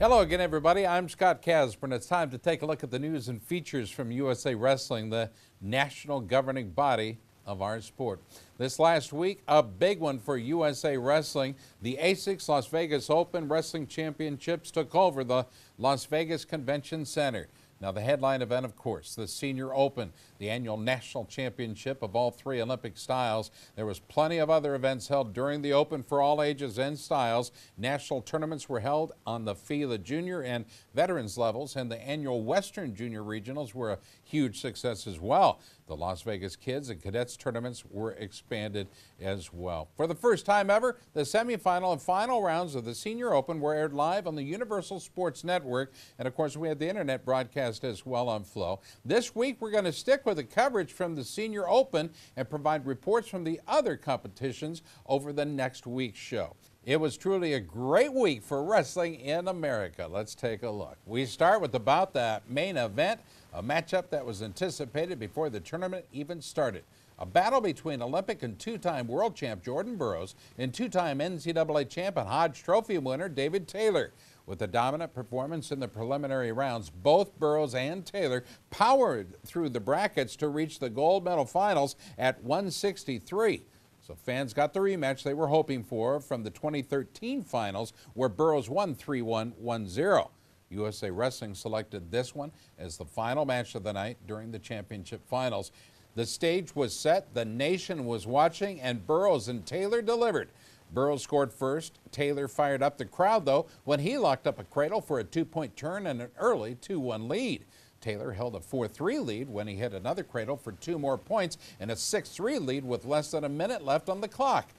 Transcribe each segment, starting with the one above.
Hello again, everybody. I'm Scott Casper, and it's time to take a look at the news and features from USA Wrestling, the national governing body of our sport. This last week, a big one for USA Wrestling. The ASICS Las Vegas Open Wrestling Championships took over the Las Vegas Convention Center. Now, the headline event, of course, the Senior Open, the annual national championship of all three Olympic styles. There was plenty of other events held during the Open for all ages and styles. National tournaments were held on the FILA junior and veterans levels, and the annual Western Junior Regionals were a huge success as well. The Las Vegas Kids and Cadets tournaments were expanded as well. For the first time ever, the semifinal and final rounds of the Senior Open were aired live on the Universal Sports Network, and of course we had the internet broadcast as well on Flow. This week we're going to stick with the coverage from the Senior Open and provide reports from the other competitions over the next week's show. It was truly a great week for wrestling in America. Let's take a look. We start with about that main event, a matchup that was anticipated before the tournament even started. A battle between Olympic and two-time world champ Jordan Burroughs and two-time NCAA champ and Hodge Trophy winner David Taylor. With a dominant performance in the preliminary rounds, both Burroughs and Taylor powered through the brackets to reach the gold medal finals at 163. So fans got the rematch they were hoping for from the 2013 finals, where Burroughs won 3-1, 1-0. USA Wrestling selected this one as the final match of the night during the championship finals. The stage was set, the nation was watching, and Burroughs and Taylor delivered. Burroughs scored first. Taylor fired up the crowd, though, when he locked up a cradle for a two-point turn and an early 2-1 lead. Taylor held a 4-3 lead when he hit another cradle for 2 more points and a 6-3 lead with less than a minute left on the clock.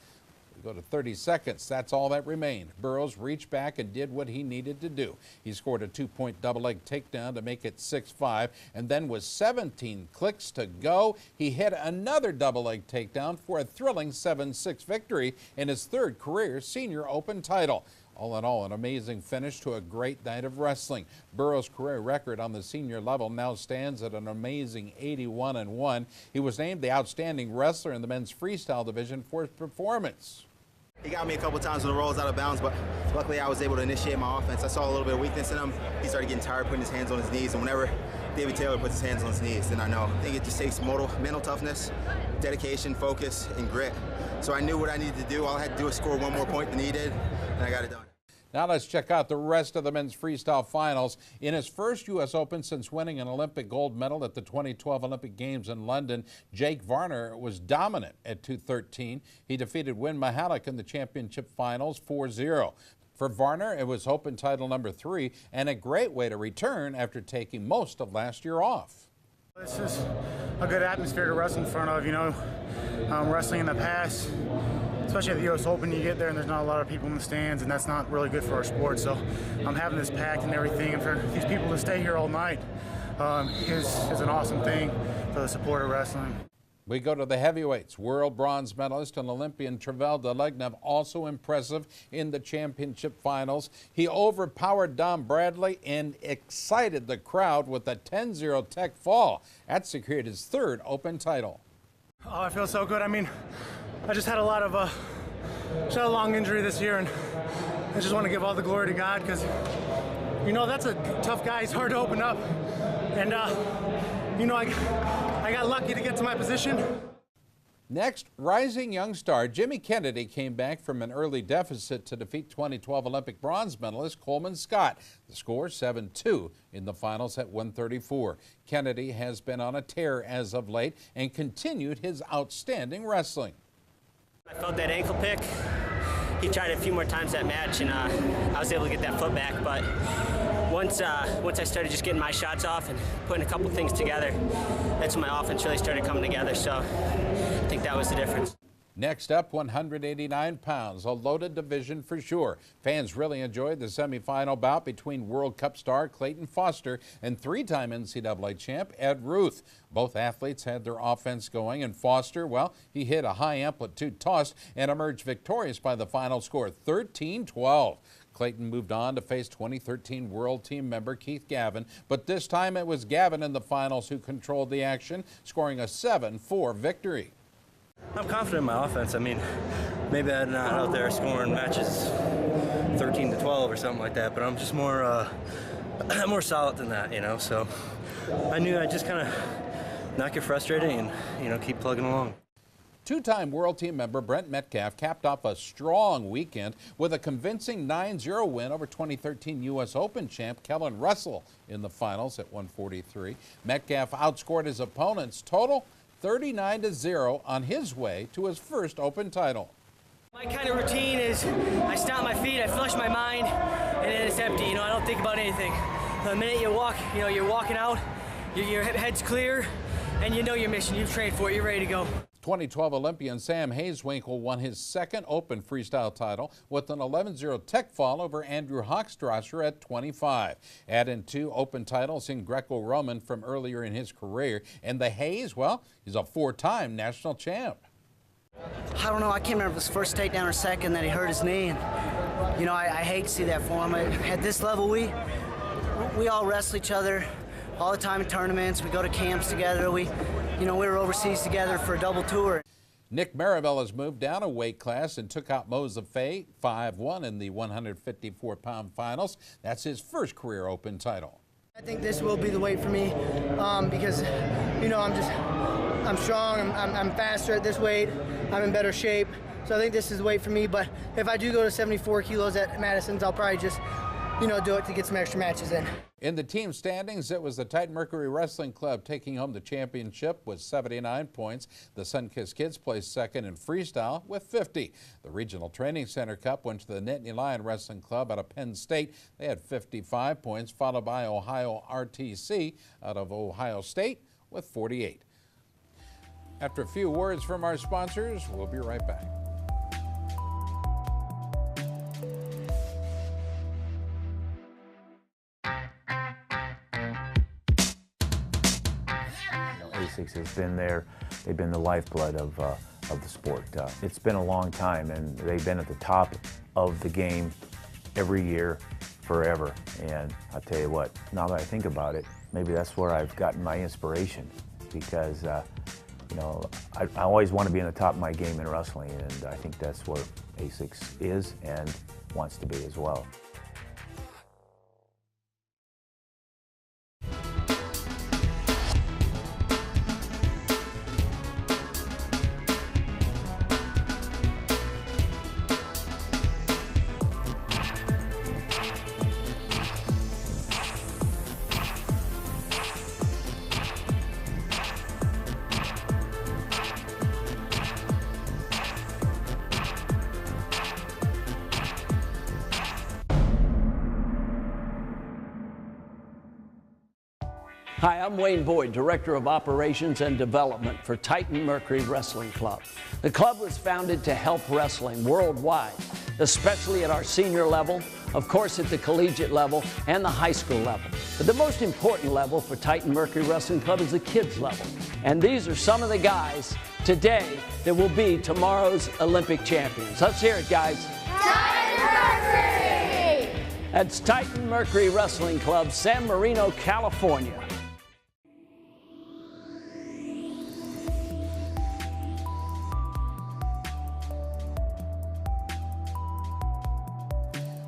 We go to 30 seconds. That's all that remained. Burroughs reached back and did what he needed to do. He scored a 2-point double-leg takedown to make it 6-5, and then with 17 clicks to go, he hit another double-leg takedown for a thrilling 7-6 victory in his third career Senior Open title. All in all, an amazing finish to a great night of wrestling. Burroughs' career record on the senior level now stands at an amazing 81-1. He was named the outstanding wrestler in the men's freestyle division for his performance. He got me a couple times when the roll was out of bounds, but luckily I was able to initiate my offense. I saw a little bit of weakness in him. He started getting tired putting his hands on his knees, and whenever David Taylor puts his hands on his knees, then I know. I think it just takes mental toughness, dedication, focus, and grit. So I knew what I needed to do. All I had to do was score one more point than he did, and I got it done. Now let's check out the rest of the men's freestyle finals. In his first U.S. Open since winning an Olympic gold medal at the 2012 Olympic Games in London, Jake Varner was dominant at 2:13. He defeated Win Mihalik in the championship finals 4-0. For Varner, it was Open title number 3 and a great way to return after taking most of last year off. This is a good atmosphere to wrestle in front of, wrestling in the past. Especially at the U.S. Open, you get there and there's not a lot of people in the stands, and that's not really good for our sport. So having this packed and everything, and for these people to stay here all night is an awesome thing for the support of wrestling. We go to the heavyweights. World bronze medalist and Olympian Trevel Delegnev also impressive in the championship finals. He overpowered Dom Bradley and excited the crowd with a 10-0 tech fall. That secured his third Open title. Oh, I feel so good. I just had a lot of a long injury this year, and I just want to give all the glory to God, because that's a tough guy. He's hard to open up, and I got lucky to get to my position. Next, rising young star Jimmy Kennedy came back from an early deficit to defeat 2012 Olympic bronze medalist Coleman Scott. The score 7-2 in the finals at 134. Kennedy has been on a tear as of late and continued his outstanding wrestling. I felt that ankle pick. He tried it a few more times that match, and I was able to get that foot back. But once I started just getting my shots off and putting a couple things together, that's when my offense really started coming together. So I think that was the difference. Next up, 189 pounds, a loaded division for sure. Fans really enjoyed the semifinal bout between World Cup star Clayton Foster and 3-time NCAA champ Ed Ruth. Both athletes had their offense going, and Foster, well, he hit a high-amplitude toss and emerged victorious by the final score, 13-12. Clayton moved on to face 2013 World Team member Keith Gavin, but this time it was Gavin in the finals who controlled the action, scoring a 7-4 victory. I'm confident in my offense. I mean, maybe I'm not out there scoring matches 13-12 or something like that, but I'm just more solid than that, you know. So I knew I'd just kind of not get frustrated and, you know, keep plugging along. Two-time World Team member Brent Metcalf capped off a strong weekend with a convincing 9-0 win over 2013 U.S. Open champ Kellen Russell in the finals at 143. Metcalf outscored his opponents total 39-0 on his way to his first Open title. My kind of routine is I stomp my feet, I flush my mind, and then it's empty. You know, I don't think about anything. The minute you walk, you know, you're walking out, your head's clear, and you know your mission. You've trained for it. You're ready to go. 2012 Olympian Sam Hayeswinkle won his second Open freestyle title with an 11-0 tech fall over Andrew Hochstrasser at 25. Add in 2 Open titles in Greco-Roman from earlier in his career, and the Hayes, well, he's a 4-time national champ. I don't know, I can't remember if it was first takedown or second that he hurt his knee. And, you know, I hate to see that for him. At this level, we all wrestle each other all the time in tournaments. We go to camps together. We were overseas together for a double tour. Nick Marivelle has moved down a weight class and took out Moza Faye 5-1 in the 154-pound finals. That's his first career Open title. I think this will be the weight for me because, you know, I'm strong, I'm faster at this weight, I'm in better shape. So I think this is the weight for me, but if I do go to 74 kilos at Madison's, I'll probably just, you know, do it to get some extra matches in. In the team standings, it was the Titan Mercury Wrestling Club taking home the championship with 79 points. The Sunkissed Kids placed second in freestyle with 50. The Regional Training Center Cup went to the Nittany Lion Wrestling Club out of Penn State. They had 55 points, followed by Ohio RTC out of Ohio State with 48. After a few words from our sponsors, we'll be right back. ASICS has been there. They've been the lifeblood of the sport. It's been a long time, and they've been at the top of the game every year, forever. And I'll tell you what, now that I think about it, maybe that's where I've gotten my inspiration, because you know, I always want to be in the top of my game in wrestling, and I think that's where ASICS is and wants to be as well. Hi, I'm Wayne Boyd, Director of Operations and Development for Titan Mercury Wrestling Club. The club was founded to help wrestling worldwide, especially at our senior level, of course at the collegiate level and the high school level. But the most important level for Titan Mercury Wrestling Club is the kids level. And these are some of the guys today that will be tomorrow's Olympic champions. Let's hear it, guys. Titan Mercury! That's Titan Mercury Wrestling Club, San Marino, California.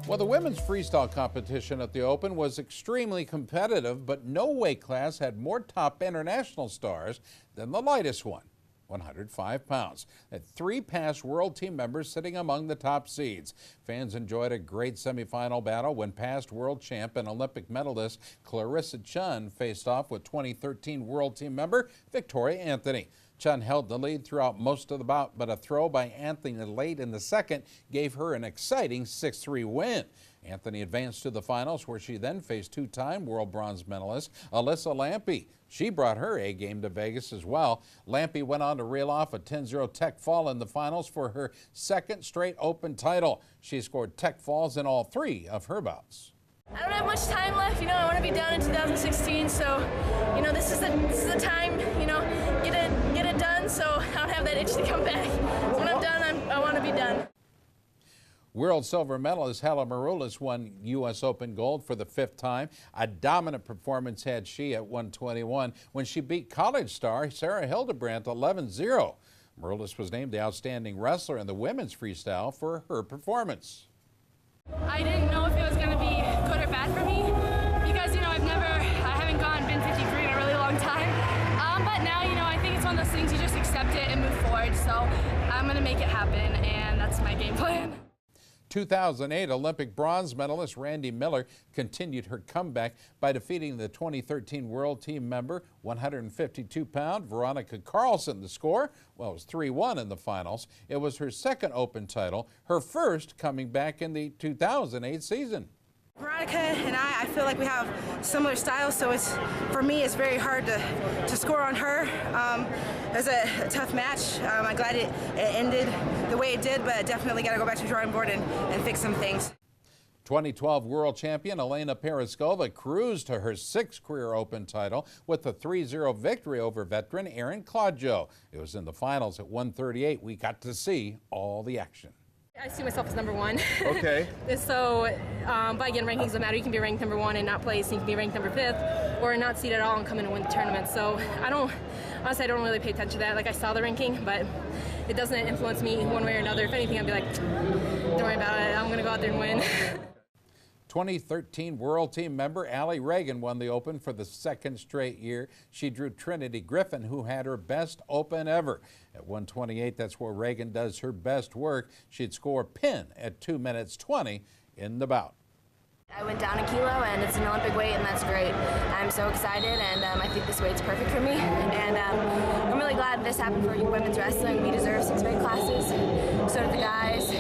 Well, the women's freestyle competition at the Open was extremely competitive, but no weight class had more top international stars than the lightest one, 105 pounds. Had 3 past world team members sitting among the top seeds. Fans enjoyed a great semifinal battle when past world champ and Olympic medalist Clarissa Chun faced off with 2013 world team member Victoria Anthony. Chun held the lead throughout most of the bout, but a throw by Anthony late in the second gave her an exciting 6-3 win. Anthony advanced to the finals, where she then faced 2-time world bronze medalist Alyssa Lampe. She brought her A game to Vegas as well. Lampe went on to reel off a 10-0 tech fall in the finals for her second straight Open title. She scored tech falls in all 3 of her bouts. I don't have much time left, you know, I want to be done in 2016, so, you know, this is the time, you know, get it done so I don't have that itch to come back. So when I'm done, I want to be done. World silver medalist Helen Maroulis won U.S. Open gold for the 5th time. A dominant performance had she at 121 when she beat college star Sarah Hildebrandt 11-0. Merlis was named the outstanding wrestler in the women's freestyle for her performance. I didn't know if it was going to be good or bad for me because, I haven't been 53 in a really long time. But now, I think it's one of those things you just accept it and move forward. So I'm going to make it happen, and that's my game plan. 2008 Olympic bronze medalist Randy Miller continued her comeback by defeating the 2013 World Team member, 152-pound Veronica Carlson. The score, well, it was 3-1 in the finals. It was her second Open title, her first coming back in the 2008 season. Veronica and I feel like we have similar styles, so for me it's very hard to score on her. It was a tough match. I'm glad it ended the way it did, but definitely got to go back to the drawing board and fix some things. 2012 world champion Elena Peroskova cruised to her sixth career Open title with a 3-0 victory over veteran Erin Claudio. It was in the finals at 138. We got to see all the action. I see myself as number one. Okay. So, but again, rankings don't matter. You can be ranked number one and not place. You can be ranked number 5th or not seed at all and come in and win the tournament. So honestly, I don't really pay attention to that. Like, I saw the ranking, but it doesn't influence me one way or another. If anything, I'd be like, don't worry about it. I'm going to go out there and win. 2013 World Team member Allie Reagan won the Open for the second straight year. She drew Trinity Griffin, who had her best Open ever. At 128, that's where Reagan does her best work. She'd score a pin at 2 minutes 20 in the bout. I went down a kilo, and it's an Olympic weight, and that's great. I'm so excited, and I think this weight's perfect for me. And I'm really glad this happened for women's wrestling. We deserve 6 weight classes. So do the guys.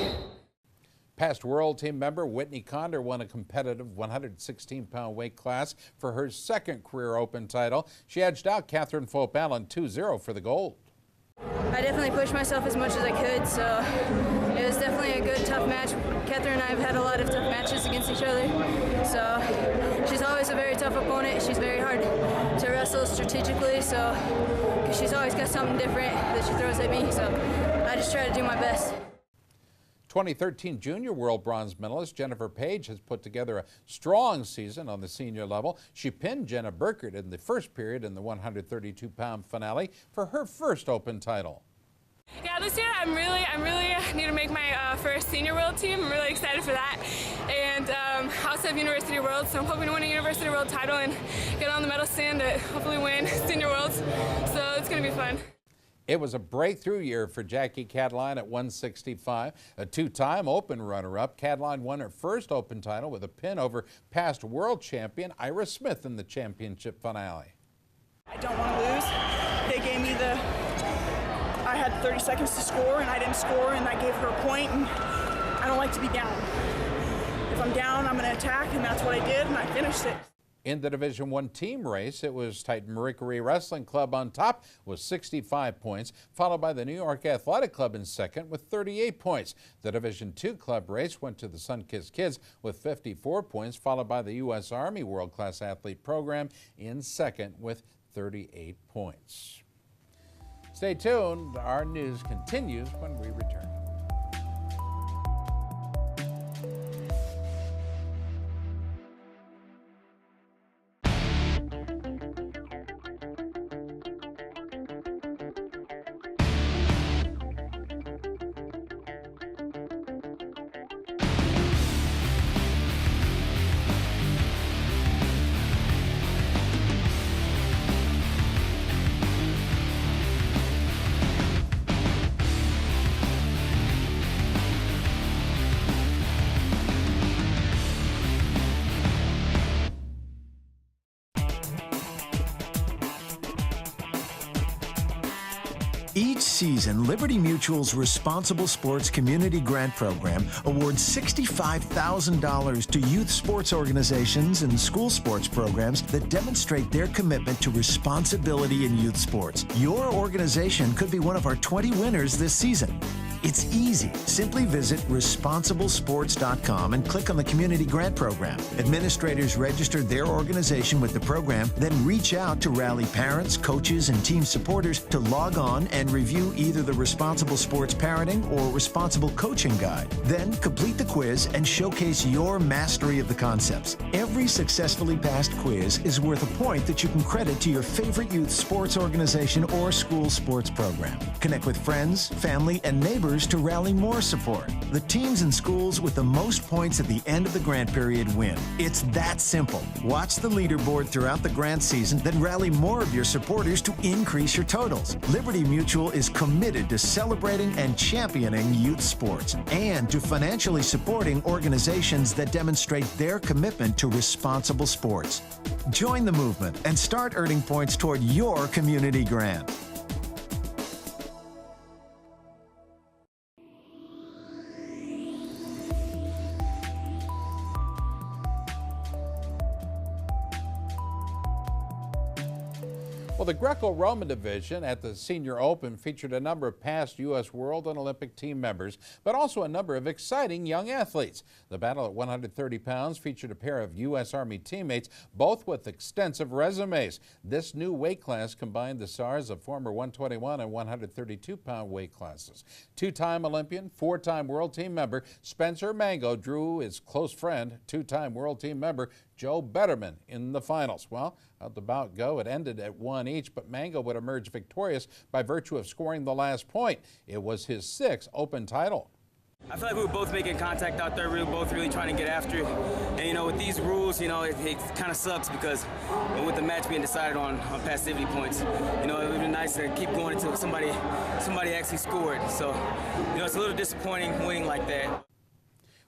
Past World Team member Whitney Condor won a competitive 116-pound weight class for her second career Open title. She edged out Catherine Fope-Allen 2-0 for the gold. I definitely pushed myself as much as I could, so it was definitely a good, tough match. Catherine and I have had a lot of tough matches against each other, so she's always a very tough opponent. She's very hard to wrestle strategically, so because she's always got something different that she throws at me, so I just try to do my best. 2013 junior world bronze medalist Jennifer Page has put together a strong season on the senior level. She pinned Jenna Burkert in the first period in the 132-pound finale for her first Open title. Yeah, this year I really need to make my first senior world team. I'm really excited for that. And I also have University World, so I'm hoping to win a University World title and get on the medal stand to hopefully win senior worlds. So it's going to be fun. It was a breakthrough year for Jackie Cadline at 165. A two-time Open runner-up, Cadline won her first Open title with a pin over past world champion Ira Smith in the championship finale. I don't want to lose. They gave me I had 30 seconds to score, and I didn't score, and I gave her a point, and I don't like to be down. If I'm down, I'm going to attack, and that's what I did, and I finished it. In the Division I team race, it was Titan Mercury Wrestling Club on top with 65 points, followed by the New York Athletic Club in second with 38 points. The Division II club race went to the Sunkist Kids with 54 points, followed by the U.S. Army World Class Athlete Program in second with 38 points. Stay tuned. Our news continues when we return. Each season, Liberty Mutual's Responsible Sports Community Grant Program awards $65,000 to youth sports organizations and school sports programs that demonstrate their commitment to responsibility in youth sports. Your organization could be one of our 20 winners this season. It's easy. Simply visit responsiblesports.com and click on the Community Grant Program. Administrators register their organization with the program, then reach out to rally parents, coaches, and team supporters to log on and review either the Responsible Sports Parenting or Responsible Coaching Guide. Then complete the quiz and showcase your mastery of the concepts. Every successfully passed quiz is worth a point that you can credit to your favorite youth sports organization or school sports program. Connect with friends, family, and neighbors to rally more support. The teams and schools with the most points at the end of the grant period win. It's that simple. Watch the leaderboard throughout the grant season, then rally more of your supporters to increase your totals. Liberty Mutual is committed to celebrating and championing youth sports and to financially supporting organizations that demonstrate their commitment to responsible sports. Join the movement and start earning points toward your community grant. Well, the Greco-Roman division at the Senior Open featured a number of past U.S. World and Olympic team members, but also a number of exciting young athletes. The battle at 130 pounds featured a pair of U.S. Army teammates, both with extensive resumes. This new weight class combined the stars of former 121 and 132-pound weight classes. Two-time Olympian, four-time world team member Spencer Mango drew his close friend, two-time world team member Joe Betterman in the finals. Well, how'd the bout go? It ended at 1 each, but Mango would emerge victorious by virtue of scoring the last point. It was his sixth Open title. I feel like we were both making contact out there. We were both really trying to get after it. And, you know, with these rules, you know, it kind of sucks because with the match being decided on passivity points, you know, it would be nice to keep going until somebody actually scored. So, you know, it's a little disappointing winning like that.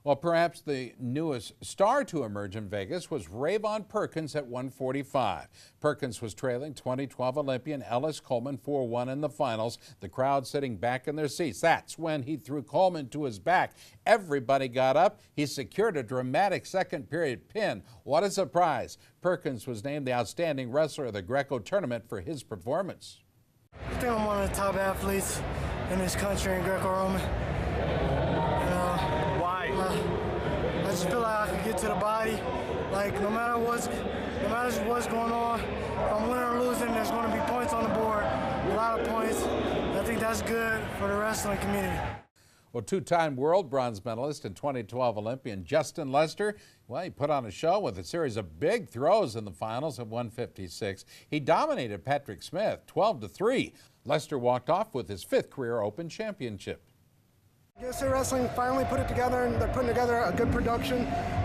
Well, perhaps the newest star to emerge in Vegas was Rayvon Perkins at 145. Perkins was trailing 2012 Olympian Ellis Coleman 4-1 in the finals, the crowd sitting back in their seats. That's when he threw Coleman to his back. Everybody got up. He secured a dramatic second-period pin. What a surprise. Perkins was named the outstanding wrestler of the Greco tournament for his performance. I think I'm one of the top athletes in this country in Greco-Roman. I just feel like I can get to the body. Like no matter what's going on, if I'm winning or losing, there's going to be points on the board, a lot of points. I think that's good for the wrestling community. Well, two-time world bronze medalist and 2012 Olympian Justin Lester, well, he put on a show with a series of big throws in the finals at 156. He dominated Patrick Smith 12-3. Lester walked off with his fifth career Open championship. USA Wrestling finally put it together, and they're putting together a good production,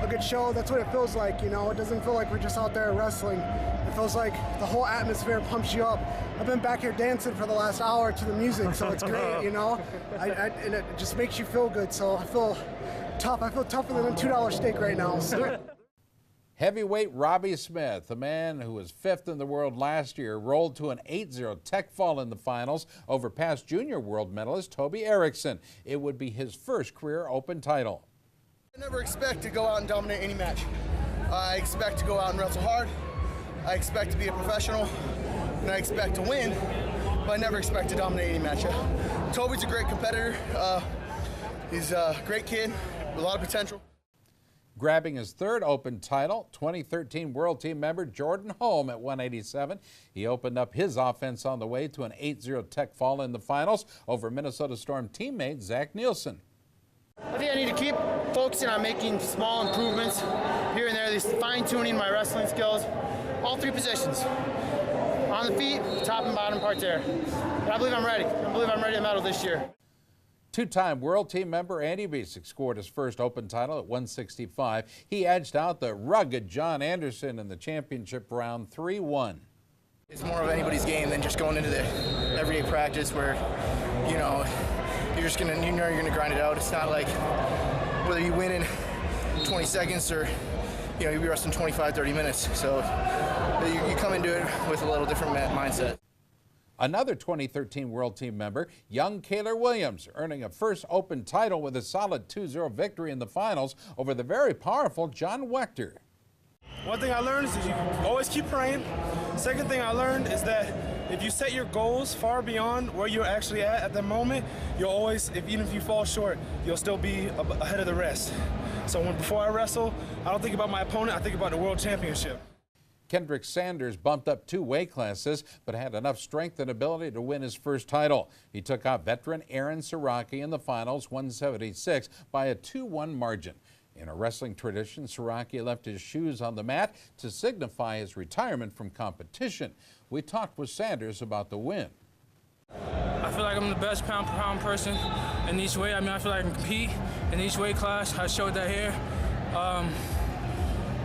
a good show. That's what it feels like, you know. It doesn't feel like we're just out there wrestling. It feels like the whole atmosphere pumps you up. I've been back here dancing for the last hour to the music, so it's great, you know. And it just makes you feel good, so I feel tough. I feel tougher than a $2 steak right now. So. Heavyweight Robbie Smith, the man who was fifth in the world last year, rolled to an 8-0 tech fall in the finals over past junior world medalist Toby Erickson. It would be his first career Open title. I never expect to go out and dominate any match. I expect to go out and wrestle hard. I expect to be a professional, and I expect to win, but I never expect to dominate any match. Toby's a great competitor. He's a great kid with a lot of potential. Grabbing his third Open title, 2013 World Team member Jordan Holm at 187. He opened up his offense on the way to an 8-0 tech fall in the finals over Minnesota Storm teammate Zach Nielsen. I think I need to keep focusing on making small improvements here and there, these fine-tuning my wrestling skills, all three positions. On the feet, top and bottom part there. But I believe I'm ready. I believe I'm ready to medal this year. Two-time world team member Andy Bisick scored his first Open title at 165. He edged out the rugged John Anderson in the championship round 3-1. It's more of anybody's game than just going into the everyday practice where, you know, you're gonna grind it out. It's not like whether you win in 20 seconds or, you know, you'll be wrestling 25, 30 minutes. So you come into it with a little different mindset. Another 2013 World Team member, young Kaylor Williams, earning a first Open title with a solid 2-0 victory in the finals over the very powerful John Wechter. One thing I learned is that you always keep praying. Second thing I learned is that if you set your goals far beyond where you're actually at the moment, you'll always, even if you fall short, you'll still be ahead of the rest. So before I wrestle, I don't think about my opponent, I think about the world championship. Kendrick Sanders bumped up 2 weight classes, but had enough strength and ability to win his first title. He took out veteran Aaron Siraki in the finals, 176, by a 2-1 margin. In a wrestling tradition, Siraki left his shoes on the mat to signify his retirement from competition. We talked with Sanders about the win. I feel like I'm the best pound-for-pound person in each weight. I mean, I feel like I can compete in each weight class. I showed that here. I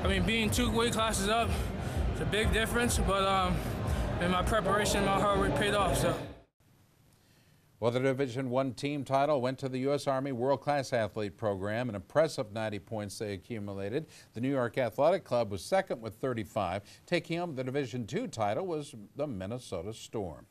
mean, being 2 weight classes up, it's a big difference, but in my preparation, my hard work paid off. So. Well, the Division I team title went to the U.S. Army World Class Athlete Program. An impressive 90 points they accumulated. The New York Athletic Club was second with 35. Taking home the Division II title was the Minnesota Storm.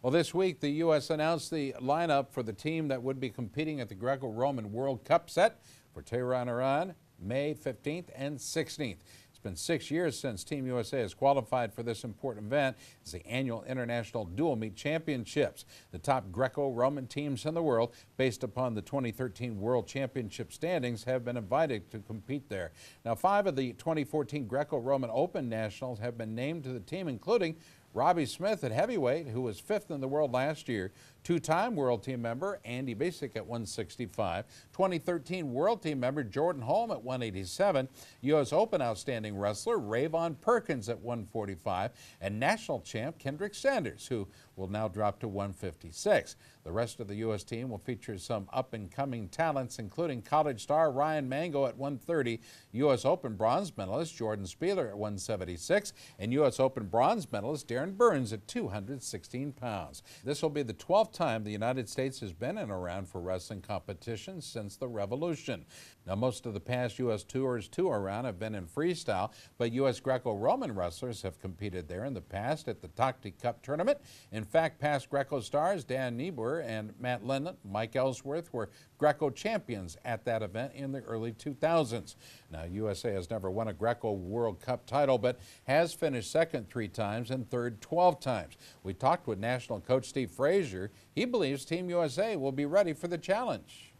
Well, this week, the U.S. announced the lineup for the team that would be competing at the Greco-Roman World Cup set for Tehran, Iran, May 15th and 16th. It's been 6 years since Team USA has qualified for this important event. It's the annual International Dual Meet Championships. The top Greco-Roman teams in the world, based upon the 2013 World Championship standings, have been invited to compete there. Now, 5 of the 2014 Greco-Roman Open nationals have been named to the team, including Robbie Smith at heavyweight, who was 5th in the world last year, 2-time world team member Andy Basic at 165, 2013 world team member Jordan Holm at 187, U.S. Open outstanding wrestler Rayvon Perkins at 145, and national champ Kendrick Sanders, who will now drop to 156. The rest of the U.S. team will feature some up-and-coming talents, including college star Ryan Mango at 130, U.S. Open bronze medalist Jordan Spieler at 176, and U.S. Open bronze medalist Darren Burns at 216 pounds. This will be the 12th time the United States has been in a round for wrestling competitions since the Revolution. Now, most of the past U.S. tours to Iran have been in freestyle, but U.S. Greco-Roman wrestlers have competed there in the past at the Takti Cup tournament. In fact, past Greco stars Dan Niebuhr and Matt Lennon, Mike Ellsworth were Greco champions at that event in the early 2000s. Now, USA has never won a Greco World Cup title, but has finished second 3 times and third 12 times. We talked with national coach Steve Frazier. He believes Team USA will be ready for the challenge.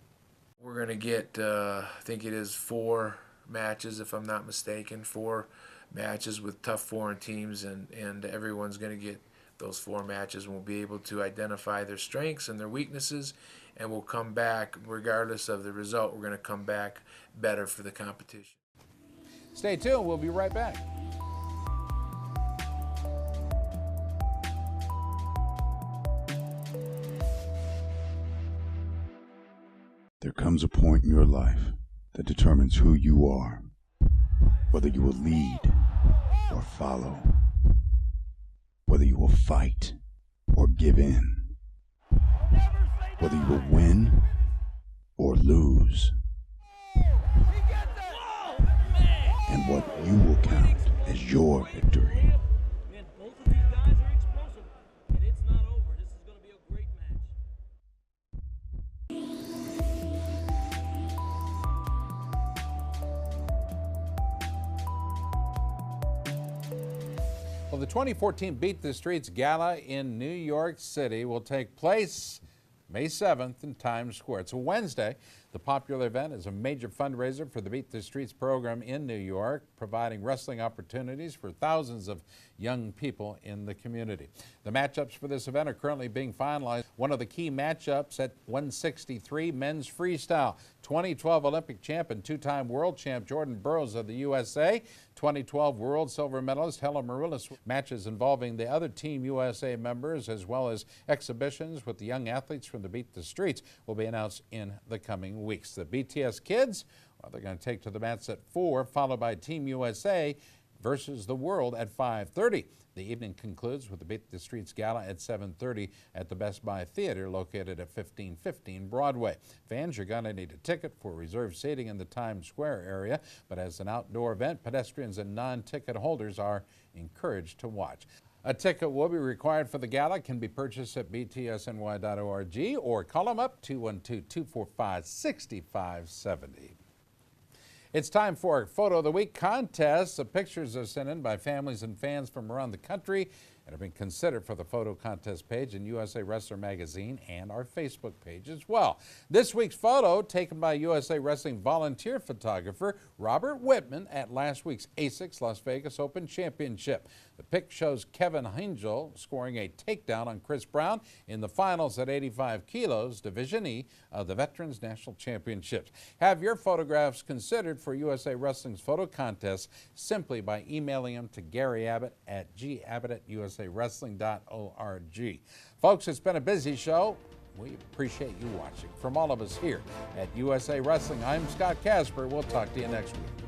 We're going to get, I think it is 4 matches, if I'm not mistaken, 4 matches with tough foreign teams, and everyone's going to get those 4 matches, and we'll be able to identify their strengths and their weaknesses, and we'll come back, regardless of the result, we're going to come back better for the competition. Stay tuned. We'll be right back. There comes a point in your life that determines who you are, whether you will lead or follow, whether you will fight or give in, whether you will win or lose, and what you will count as your victory. Well, the 2014 Beat the Streets Gala in New York City will take place May 7th in Times Square. It's a Wednesday. The popular event is a major fundraiser for the Beat the Streets program in New York, providing wrestling opportunities for thousands of young people in the community. The matchups for this event are currently being finalized. One of the key matchups at 163 men's freestyle. 2012 Olympic champ and 2-time world champ Jordan Burroughs of the USA, 2012 world silver medalist Helen Maroulis. Matches involving the other Team USA members, as well as exhibitions with the young athletes from the Beat the Streets, will be announced in the coming weeks. The BTS kids, well, they're going to take to the mats at 4, followed by Team USA versus the world at 5:30. The evening concludes with the Beat the Streets Gala at 7:30 at the Best Buy Theater located at 1515 Broadway. Fans are going to need a ticket for reserved seating in the Times Square area, but as an outdoor event, pedestrians and non-ticket holders are encouraged to watch. A ticket will be required for the gala. It can be purchased at btsny.org or call them up 212-245-6570. It's time for our Photo of the Week contest. The pictures are sent in by families and fans from around the country. and have been considered for the photo contest page in USA Wrestler magazine and our Facebook page as well. This week's photo taken by USA Wrestling volunteer photographer Robert Whitman at last week's ASICS Las Vegas Open Championship. The pic shows Kevin Hangel scoring a takedown on Chris Brown in the finals at 85 kilos, Division E of the Veterans National Championships. Have your photographs considered for USA Wrestling's photo contest simply by emailing them to Gary Abbott at gabbott@usawrestling.org. Folks, it's been a busy show. We appreciate you watching. From all of us here at USA Wrestling, I'm Scott Casper. We'll talk to you next week.